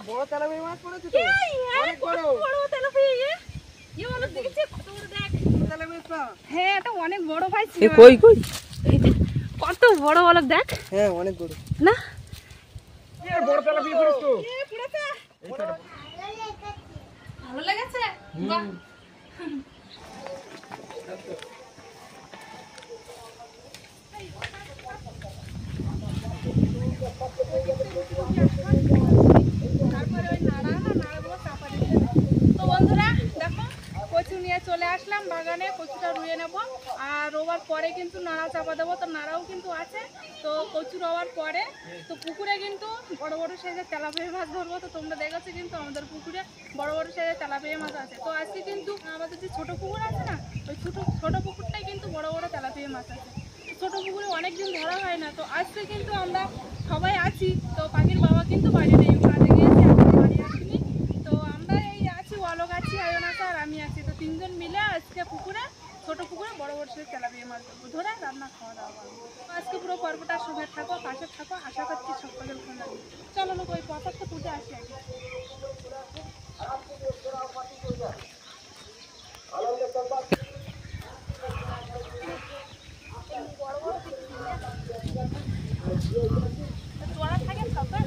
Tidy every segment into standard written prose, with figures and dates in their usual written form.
বড় তেলাপিয়া মাছ পড়েছে তো, অনেক বড় বড় তেলাপিয়া। এই বলো দেখেছি কত বড় দেখ তেলাপিয়া। হ্যাঁ এটা অনেক বড় পাইছি। কই কই কত বড় বলো দেখ। হ্যাঁ অনেক বড় না এ বড় তেলাপিয়া পড়েছে তো। এ পুরাটা ভালো লেগেছে। বাহ তারপরে ওই নাড়াগুলো চাপা দিতে। তো বন্ধুরা দেখো কচু নিয়ে চলে আসলাম বাগানে, কচুটা রুয়ে নেব আর রোবার পরে কিন্তু নাড়া চাপা দেবো। তো নাড়াও কিন্তু আছে। তো কচু রোবার পরে তো পুকুরে কিন্তু বড় বড় সাইজের তেলাপিয়া মাছ ধরবো। তো তোমরা দেখেছো কিন্তু আমাদের পুকুরে বড় বড় সাইজের তেলাপিয়া মাছ আছে। তো আজকে কিন্তু আমাদের যে ছোট পুকুর আছে না, ওই ছোট পুকুরটাই কিন্তু বড় বড় তেলাপিয়া মাছ আছে। ছোট পুকুরে অনেকদিন ধরা হয় না। তো আজকে কিন্তু আমরা সবাই আছি। তো পাখির বাবা কিন্তু বাড়ি নেই, কাজে গিয়েছে, এখন বাড়ি আসেনি। তো আমরা এই আছি, অলোক আছি, আয়নাকা আর আমি আছি। তো তিনজন মিলে আজকে পুকুরে ছোট পুকুরে বড় বড় সাইজের তেলাপিয়া মাছ ধরে রান্না খাওয়া দাওয়া করবো। আজকে পুরো পর্বটার সঙ্গে থাকো, পাশে থাকো, আশা করছি সকলের ভালো লাগবে। চলো লোক ওই পথটা তুলতে আসি আগে। তোরা থাকে সবাই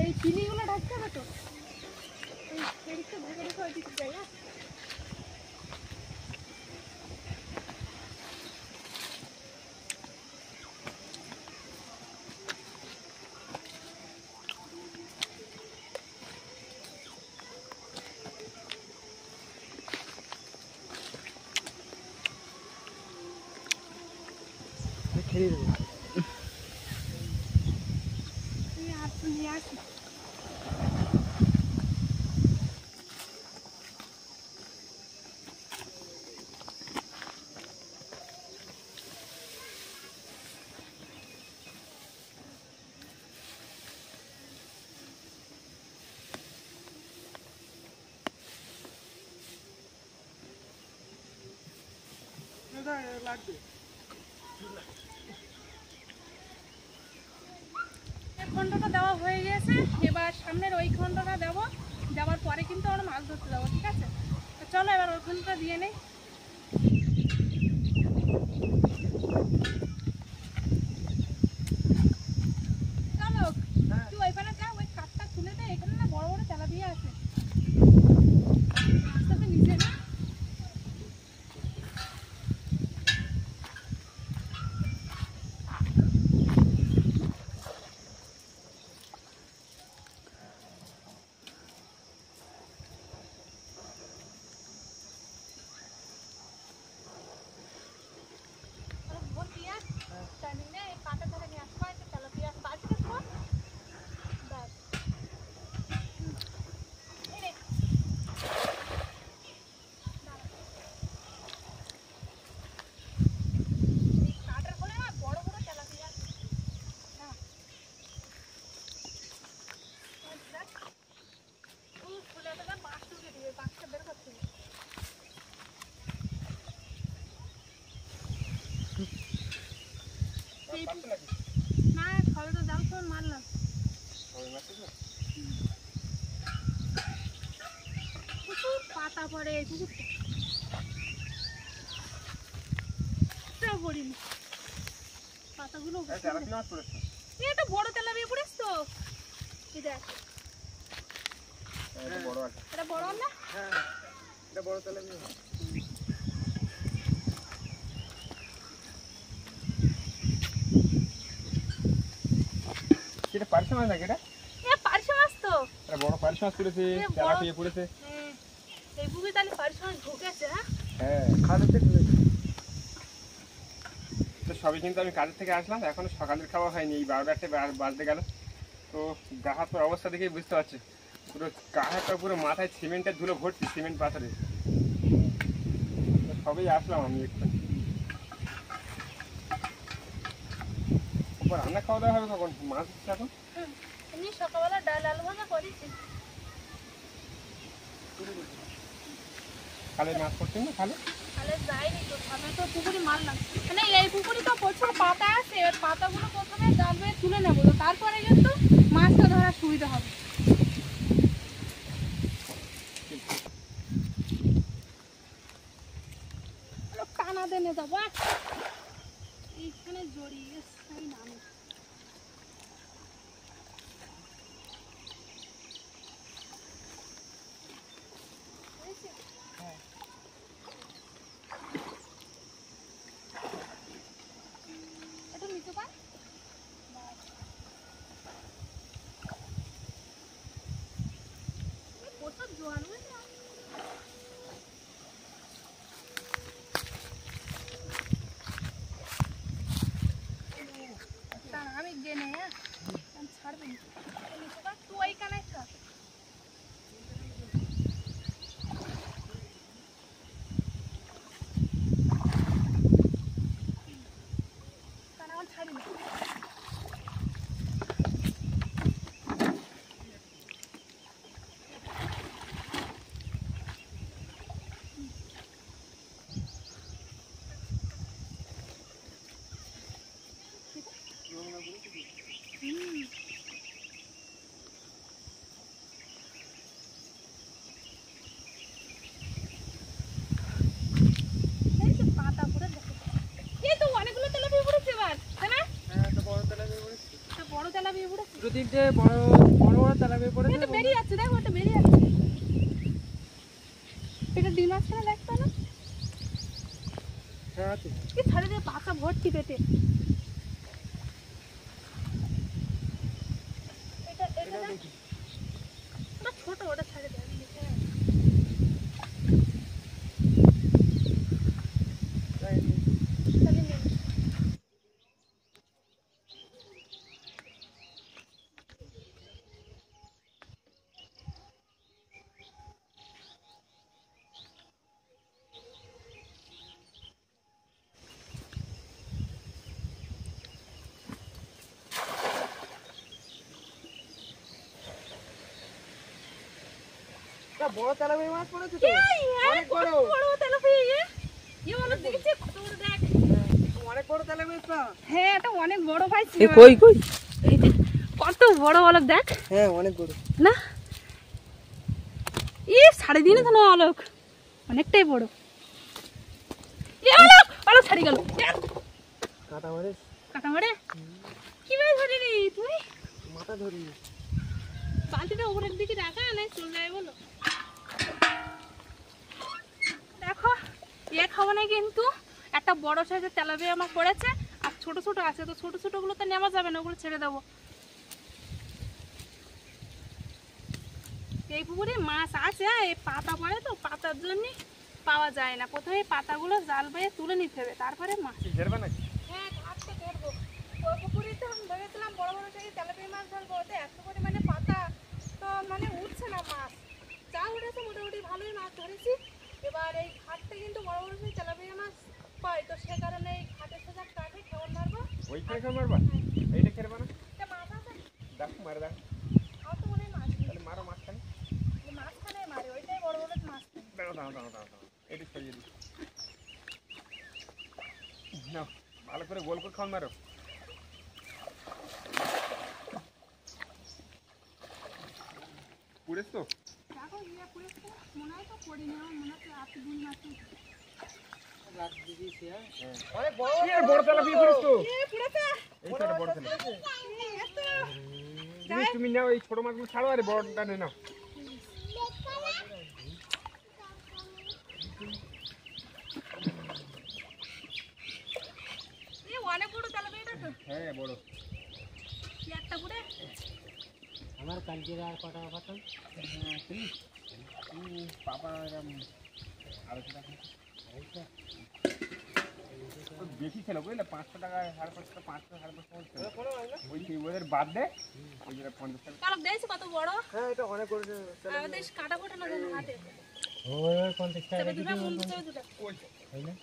এই চিনিগুলো ঢাকতে হবে তো। এদিকটা ঢেকে রেখে ওই দিকে যাই। খেয়ে দেবো তুই আর নিয়ে আসি। লাগবে খণ্ডটা দেওয়া হয়ে গেছে, এবার সামনের ওই খণ্ডটা দেবো। দেওয়ার পরে কিন্তু আমরা মাছ ধরতে যাবো, ঠিক আছে? তো চলো এবার ওই খণ্ডটা দিয়ে নেই। চলো তুই ওইখানে যা, ওই কাঠটা খুলে দে। এখানে না বড় বড় তেলাপিয়া আছে, রাস্তাতে নিচে না। না সবে তো জাল ফোন মারলাম। প্রচুর পাতা পড়ে এই পুকুরটা পড়িনি। পাতাগুলো তেলাপিয়া মাছ পড়েছে। এটা বড় তেলাপিয়া পড়েছ তো এই দেখ এটা বড় আছে। এটা বড় না? হ্যাঁ এটা বড় তেলাপিয়া। এটা পার্শে মাছ নাকি এটা? পার্শে মাছ তো। এটা বড় পার্শে মাছ পড়েছে, তেলাপিয়া পড়েছে। এই বুঝি তাহলে পার্শে মাছ ঢুকেছে। হ্যাঁ খালতে ঢুকেছে। তো সবই কিন্তু আমি কাজের থেকে আসলাম, এখনো সকালের খাওয়া হয়নি, এই 12টা বাজতে গেল। তো গা হাত পায়ের অবস্থা দেখেই বুঝতে পারছি, পুরো গা হাতটা পুরো মাথায় সিমেন্টের ধুলো ভর্তি, সিমেন্ট পাথরে। সবই আসলাম আমি একটু। রান্না খাওয়া দাওয়া হবে কখন? মাছ হচ্ছে এখন। এমনি সকালবেলা ডাল আলু ভাজা করেছি। খালে মাছ পড়ছে না? খালে খালে যাইনি তো, খালে তো পুকুরে মারলাম। মানে এই পুকুরে তো প্রচুর পাতা আছে, এবার পাতাগুলো প্রথমে জাল বেয়ে তুলে নেবো, তো তারপরে কিন্তু মাছটা ধরার সুবিধা হবে। টানা দেনে যাবো এইখানে জড়িয়ে গেছে নামে। এটা নিতে পার প্রচুর জোয়ান হয়েছে। আমি গেনে আমি ছাড়বি তুই ওইখানে থাক। আমার ছাড়ি না। পাতা পড়ে এই তো অনেকগুলো তেলাপিয়া পড়েছে এবার, তাই না? হ্যাঁ তো বড় তেলাপিয়া পড়েছে। বড় তেলাপিয়া পড়েছে, দু তিনটে বড় বড় বড় তেলাপিয়া পড়েছে। এটা বেরিয়ে যাচ্ছে, দেখো এটা বেরিয়ে যাচ্ছে। এটা ডিম আছে না, দেখতো না? হ্যাঁ আছে। কি ছাড়ে দিয়ে পাতা ভর্তি পেটে। এটা এটা দেখি ওটা ছোট, ওটা ছাড়ে দেয়। তাহলে নে। বড় তেলাপিয়া মাছ পড়েছে তো, অনেক বড় বড় তেলাপিয়া। বলো দেখেছি কত বড়, দেখ অনেক বড় তেলাপিয়া তো। হ্যাঁ এটা অনেক বড় পাইছি। কই কই কত বড় বলো দেখ। হ্যাঁ অনেক বড় না ছাড়ে দিন তো আলোক, অনেকটাই বড়। আলোক আলোক ছাড়ি গেল। কাটা মারে, কাটা মারে কিভাবে ধরিনি তুই? মাথা ধরি। বালতিটা উপরের দিকে রাখা নাই চলে যায় বলো। দেখো খাবো না কিন্তু একটা বড় সাইজের তেলাপিয়া আমার পড়েছে, আর ছোট ছোট আছে, তো ছোট ছোট গুলো তো নেওয়া যাবে না, ওগুলো ছেড়ে দেবো। এই পুকুরে মাছ আছে, এই পাতা পড়ে তো, পাতার জন্য পাওয়া যায় না। প্রথমে পাতাগুলো জাল বেয়ে তুলে নিতে হবে, তারপরে মাছ ধরবে নাকি? হ্যাঁ ঘাটতে ধরবো। ওই পুকুরে তো আমি ভেবেছিলাম বড় বড় সাইজের তেলাপিয়া মাছ ধরবো, তো এত পরিমাণে পাতা তো মানে উঠছে না মাছ। যা উঠেছে মোটামুটি ভালোই মাছ ধরেছি। এবার এই ঘাটতে কিন্তু বড় বড় সাইজের তেলাপিয়া মাছ পাই, তো সে কারণে এই ঘাটের সোজা কাঠে খেওয়ার মারবো। ওইখানে কেন মারবা? এইটা খেলবা না? এটা মাছ আছে, দেখো মারে দেখো। আমার তো মনে হয় মাছ তাহলে মারো মাঝখানে। মাঝখানে মারে, ওইটাই বড় বড় মাছ। দাঁড়াও দাঁড়াও দাঁড়াও দাঁড়াও, এটি সরিয়ে দিই। নাও ভালো করে গোল করে খাওয়ান মারো। পুড়েছ তো? দেখো ইয়ে পুড়েছে, মনে হয় তো পড়িনি, আমার মনে হচ্ছে আপনি দুই মাছ বড় তেলাপিয়া করিস তো, এ পুরোটা এই তো একটা বড় তেলাপিয়া। এত তুমি নাও, এই ছোট মাছগুলো ছাড়ো, আর বড়টা নিয়ে নাও। এ অনেক বড় তেলাপিয়াটা তো। হ্যাঁ বড়। কি একটা পুরে আমার কালকে আর কটা পাঠান পাপা বেশি ছিল বুঝলে, 500 টাকা, 550, 500, 550 ওই ওদের বাদ দে, ওই 50 টাকা। কালক দেখছি কত বড়। হ্যাঁ এটা অনেক করে আমাদের কাটা কোটা না জানো হাতে ওই 50 টাকা তবে দুটো বন্ধু তবে দুটো তাই না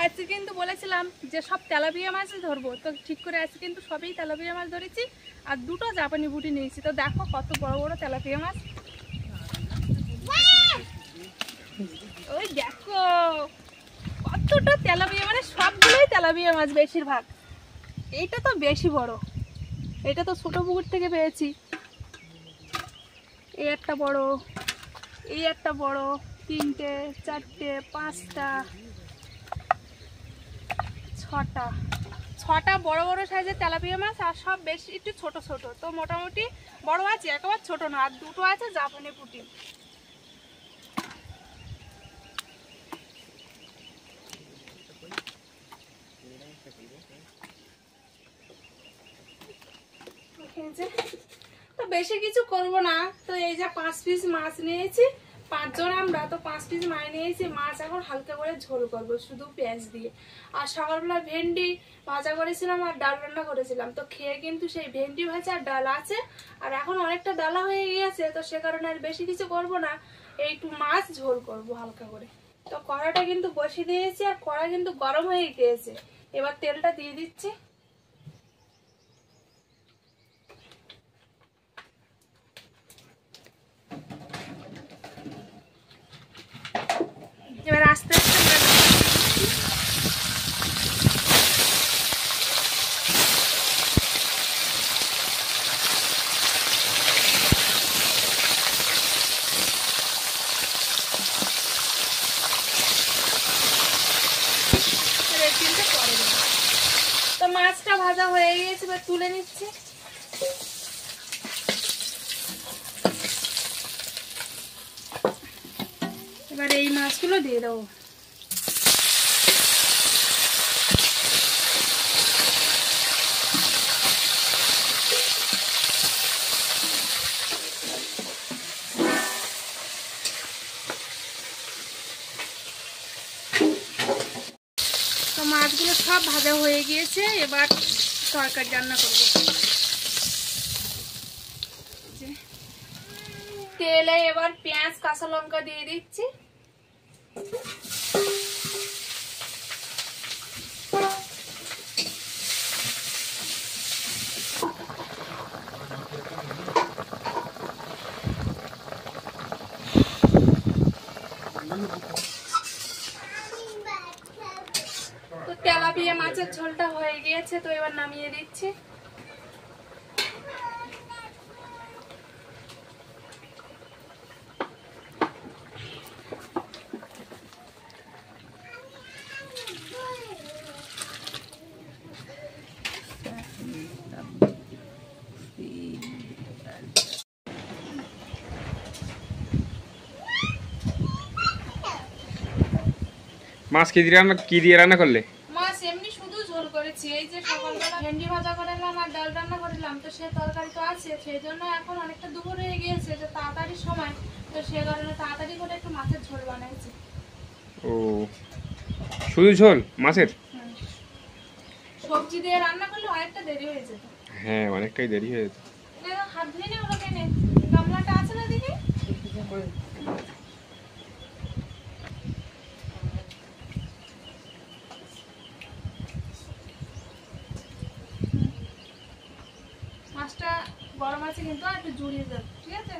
আজকে কিন্তু বলেছিলাম যে সব তেলাপিয়া মাছই ধরবো, তো ঠিক করে আজকে কিন্তু সবই তেলাপিয়া মাছ ধরেছি, আর দুটো জাপানি বুটি নিয়েছি। তো দেখো কত বড় বড় তেলাপিয়া মাছ, ওই দেখো কতটা তেলাপিয়া, মানে সবগুলোই তেলাপিয়া মাছ বেশিরভাগ। এইটা তো বেশি বড়, এটা তো ছোট পুকুর থেকে পেয়েছি। এই একটা বড়, এই একটা বড়, 3টে 4টে 5টা 6টা বড় বড় সাইজের তেলাপিয়া মাছ, আর সব বেশ একটু ছোট ছোট। তো মোটামুটি বড় আছে, একেবারে ছোট না, আর দুটো আছে জাপানি পুঁটি। তো বেশি কিছু করব না, তো এই যে 5 পিস মাছ নিয়েছি, 5 জন আমরা, তো 5 পিস মাছ নিয়েছি। মাছ এখন হালকা করে ঝোল করব শুধু পেঁয়াজ দিয়ে। আর সকালবেলা ভেন্ডি ভাজা করেছিলাম আর ডাল রান্না করেছিলাম, তো খেয়ে কিন্তু সেই ভেন্ডি ভাজা আর ডাল আছে, আর এখন অনেকটা ডালা হয়ে গিয়েছে, তো সে কারণে আর বেশি কিছু করব না, একটু মাছ ঝোল করব হালকা করে। তো কড়াটা কিন্তু বসিয়ে দিয়েছি, আর কড়া কিন্তু গরম হয়ে গিয়েছে। এবার তেলটা দিয়ে দিচ্ছি। এবার আস্তে আস্তে তো মাছটা ভাজা হয়ে গিয়েছে, এবার তুলে নিচ্ছি। এবার এই মাছগুলো দিয়ে দেবো। তো মাছগুলো সব ভাজা হয়ে গিয়েছে, এবার তরকারি রান্না করবো। তেলে এবার পেঁয়াজ কাঁচা লঙ্কা দিয়ে দিচ্ছি। তো তেলাপিয়া মাছের ঝোলটা হয়ে গিয়েছে, তো এবার নামিয়ে দিচ্ছি। মাছ কি দিয়ে রান্না করলে? মাছ এমনি শুধু ঝোল করেছি। এই যে সকালবেলা ভেন্ডি ভাজা করলাম আর ডাল রান্না করলাম, তো সে তরকারি তো আছে, সেই জন্য এখন অনেকটা দুপুর হয়ে গিয়েছে, যে তাড়াতাড়ি সময়, তো সে কারণে তাড়াতাড়ি করে একটু মাছের ঝোল বানাইছি। ও, শুধু ঝোল মাছের? সবজি দিয়ে রান্না করলে অনেকটা দেরি হয়ে যেত। হ্যাঁ, অনেকটাই দেরি হয়ে যেত। হাত ধুয়ে নিয়ে ওরা কেনে গামলাটা আছে না দেখি। মাছটা গরম আছে কিন্তু একটু জড়িয়ে যাবে, ঠিক আছে?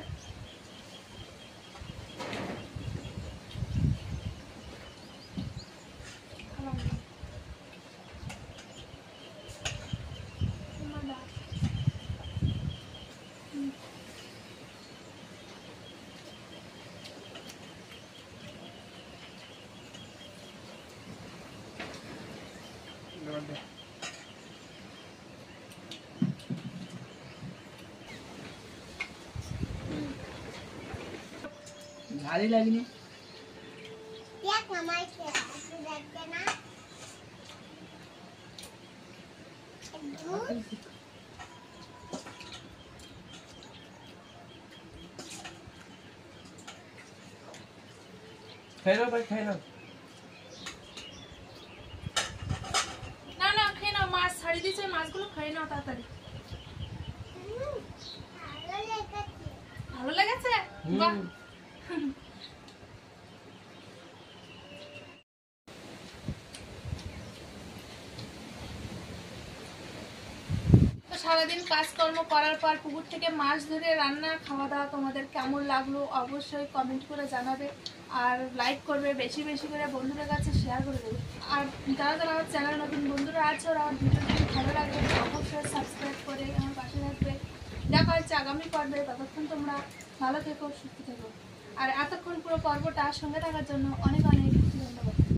ভালোই লাগেনি। খাই নাও ভাই, খাই নাও। না না খেয়ে নাও, মাছ ছাড়িয়ে দিয়েছে, মাছগুলো খেয়ে নাও তাড়াতাড়ি। ভালো লেগেছে? বাহ। তো সারাদিন কাজকর্ম করার পর পুকুর থেকে মাছ ধরে রান্না খাওয়া দাওয়া তোমাদের কেমন লাগলো অবশ্যই কমেন্ট করে জানাবে, আর লাইক করবে, বেশি বেশি করে বন্ধুদের কাছে শেয়ার করে দেবে। আর যারা যারা আমার চ্যানেল নতুন বন্ধুরা আছে ওরা আমার ভিডিও যদি ভালো লাগবে অবশ্যই সাবস্ক্রাইব করে আমার পাশে থাকবে। দেখা হচ্ছে আগামী পর্বে, ততক্ষণ তোমরা ভালো থেকো, সুস্থ থেকো। আর এতক্ষণ পুরো পর্বটা সঙ্গে থাকার জন্য অনেক অনেক ধন্যবাদ।